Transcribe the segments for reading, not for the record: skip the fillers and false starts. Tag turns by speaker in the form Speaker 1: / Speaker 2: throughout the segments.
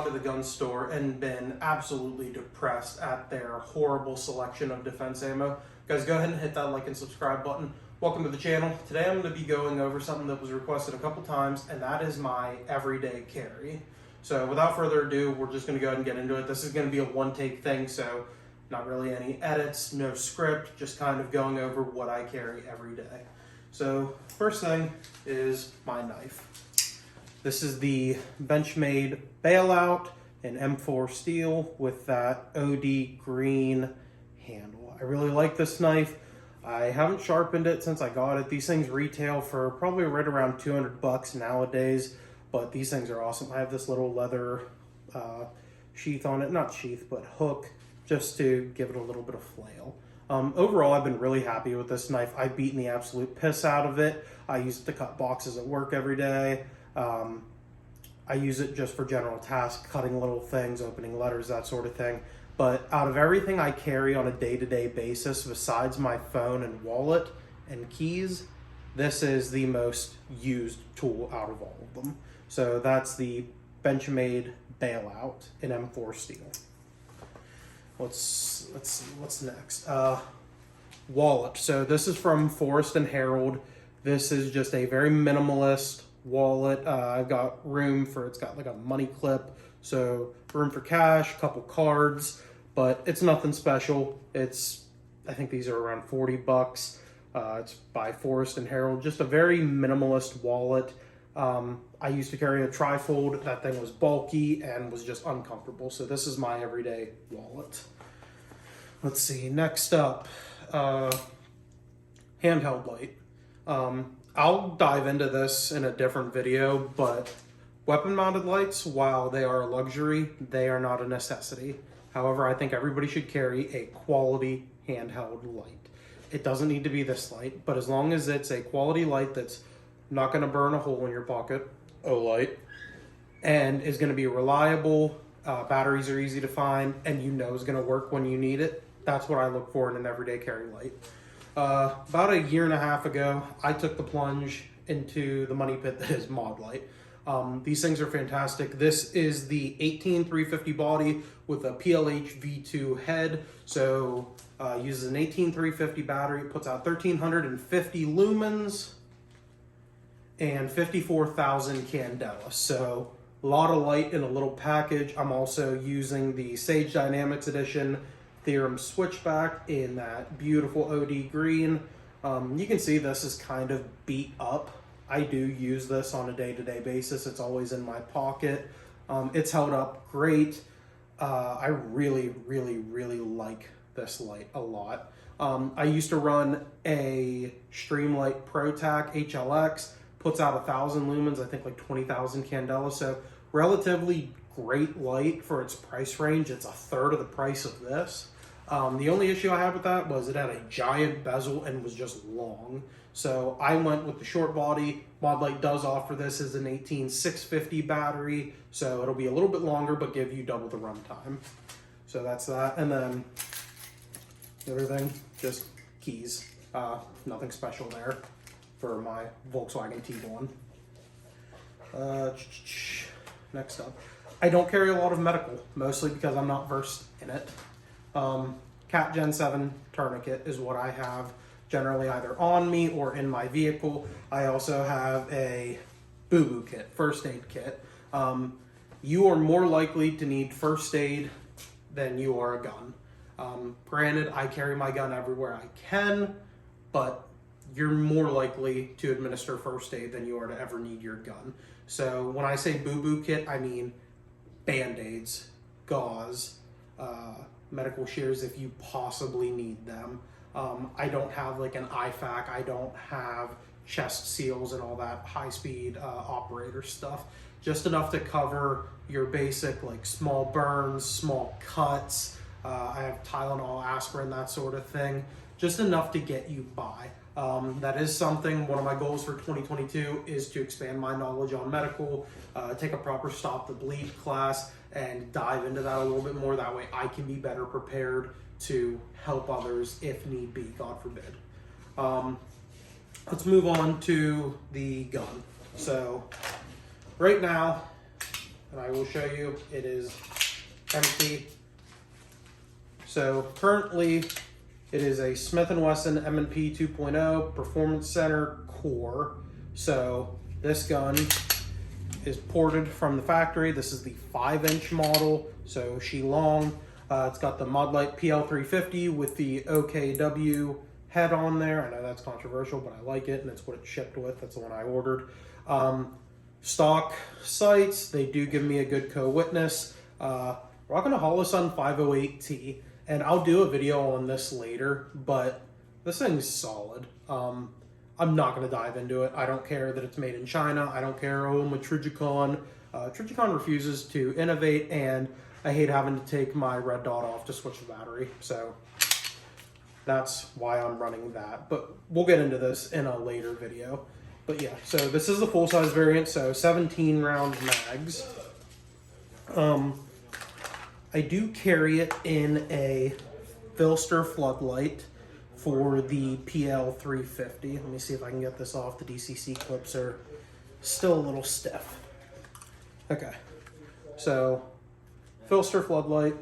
Speaker 1: to the gun store and been absolutely depressed at their horrible selection of defense ammo. Guys, go ahead and hit that like and subscribe button. Welcome to the channel. Today I'm going to be going over something that was requested a couple times, and that is my everyday carry. So without further ado, we're just going to go ahead and get into it. This is going to be a one-take thing, so not really any edits, no script, just kind of going over what I carry every day. So first thing is my knife. This is the Benchmade Bailout in M4 steel with that OD green handle. I really like this knife. I haven't sharpened it since I got it. These things retail for probably right around 200 bucks nowadays, but these things are awesome. I have this little leather sheath on it, not sheath, but hook, just to give it a little bit of flail. Overall, I've been really happy with this knife. I've beaten the absolute piss out of it. I use it to cut boxes at work every day. I use it just for general tasks, cutting little things, opening letters, that sort of thing. But out of everything I carry on a day-to-day basis, besides my phone and wallet and keys, this is the most used tool out of all of them. So that's the Benchmade Bailout in M4 steel. Let's see, what's next? Wallet. So this is from Forest and Harold. This is just a very minimalist wallet. I've got room for, it's got like a money clip, so room for cash, a couple cards, but it's nothing special. I think these are around 40 bucks. It's by Forest and Harold, just a very minimalist wallet. I used to carry a trifold. That thing was bulky and was just uncomfortable, so this is my everyday wallet. Let's see, next up, handheld light. I'll dive into this in a different video, but weapon-mounted lights, while they are a luxury, they are not a necessity. However, I think everybody should carry a quality handheld light. It doesn't need to be this light, but as long as it's a quality light that's not going to burn a hole in your pocket, light, and is going to be reliable, batteries are easy to find, and you know is going to work when you need it, that's what I look for in an everyday carry light. About a year and a half ago, I took the plunge into the money pit that is Mod Light. These things are fantastic. This is the 18350 body with a PLH V2 head. So uses an 18350 battery, puts out 1350 lumens and 54,000 candela. So a lot of light in a little package. I'm also using the Sage Dynamics Edition Theorem switchback in that beautiful OD green. You can see this is kind of beat up. I do use this on a day-to-day basis. It's always in my pocket. It's held up great. I really, really, really like this light a lot. I used to run a Streamlight ProTac HLX, puts out 1,000 lumens, I think like 20,000 candela. So relatively great light for its price range. It's a third of the price of this. The only issue I had with that was it had a giant bezel and was just long. So I went with the short body. Mod Light does offer this as an 18650 battery, so it'll be a little bit longer, but give you double the runtime. So that's that. And then the other thing, just keys. Nothing special there for my Volkswagen Tiguan. Next up, I don't carry a lot of medical, mostly because I'm not versed in it. Cat Gen 7 tourniquet is what I have generally either on me or in my vehicle. I also have a boo-boo kit, first aid kit. You are more likely to need first aid than you are a gun. Granted, I carry my gun everywhere I can, but you're more likely to administer first aid than you are to ever need your gun. So when I say boo-boo kit, I mean Band-Aids, gauze, medical shears if you possibly need them. I don't have like an IFAC, I don't have chest seals and all that high-speed operator stuff. Just enough to cover your basic like small burns, small cuts. I have Tylenol, aspirin, that sort of thing. Just enough to get you by. That is something, one of my goals for 2022 is to expand my knowledge on medical, take a proper Stop the Bleed class, and dive into that a little bit more. That way I can be better prepared to help others if need be, God forbid. Let's move on to the gun. So right now, and I will show you. It is empty. So currently it is a Smith & Wesson M&P 2.0 Performance Center core. So this gun is ported from the factory. This is the 5-inch model, so Shilong. It's got the Modlite PL350 with the OKW head on there. I know that's controversial, but I like it, and it's what it shipped with. That's the one I ordered. Stock sights, they do give me a good co-witness. Rocking a Holosun 508T, and I'll do a video on this later, but this thing's solid. I'm not going to dive into it. I don't care that it's made in China. I don't care, oh, my Trijicon. Trijicon refuses to innovate, and I hate having to take my red dot off to switch the battery. So that's why I'm running that. But we'll get into this in a later video. But yeah, so this is the full-size variant, so 17 round mags. I do carry it in a Filster floodlight for the PL350. Let me see if I can get this off. The DCC clips are still a little stiff. Okay, so Filster floodlight,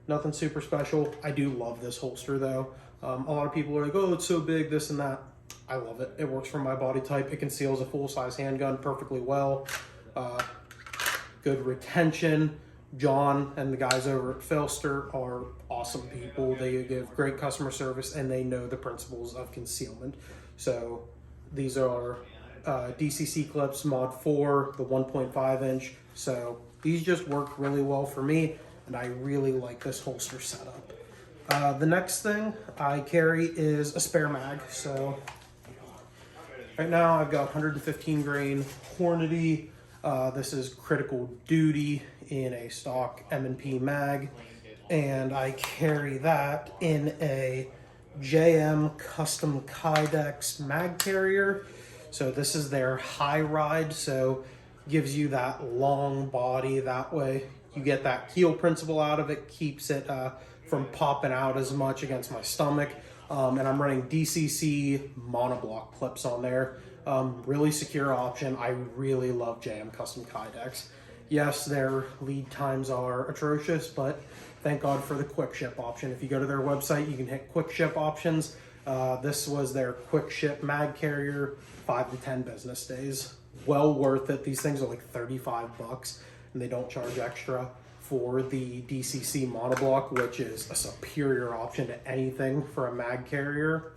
Speaker 1: nothing super special. I do love this holster though. A lot of people are like, oh, it's so big, this and that. I love it. It works for my body type. It conceals a full-size handgun perfectly well. Good retention. John and the guys over at Filster are awesome people. They give great customer service, and they know the principles of concealment. So these are DCC clips Mod 4, the 1.5 inch. So these just work really well for me, and I really like this holster setup. The next thing I carry is a spare mag. So right now I've got 115 grain Hornady. This is critical duty in a stock M&P mag, and I carry that in a JM Custom Kydex mag carrier. So this is their high ride, so gives you that long body. That way you get that heel principle out of it, keeps it from popping out as much against my stomach. And I'm running DCC monoblock clips on there. Really secure option. I really love JM Custom Kydex. Yes, their lead times are atrocious, but thank God for the quick ship option. If you go to their website, you can hit quick ship options. This was their quick ship mag carrier, 5 to 10 business days. Well worth it. These things are like 35 bucks, and they don't charge extra for the DCC monoblock, which is a superior option to anything for a mag carrier.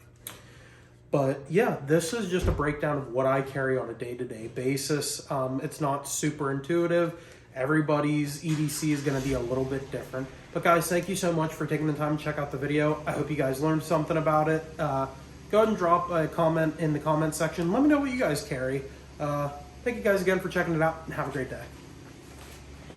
Speaker 1: But yeah, this is just a breakdown of what I carry on a day-to-day basis. It's not super intuitive. Everybody's EDC is going to be a little bit different. But guys, thank you so much for taking the time to check out the video. I hope you guys learned something about it. Go ahead and drop a comment in the comment section. Let me know what you guys carry. Thank you guys again for checking it out, and have a great day.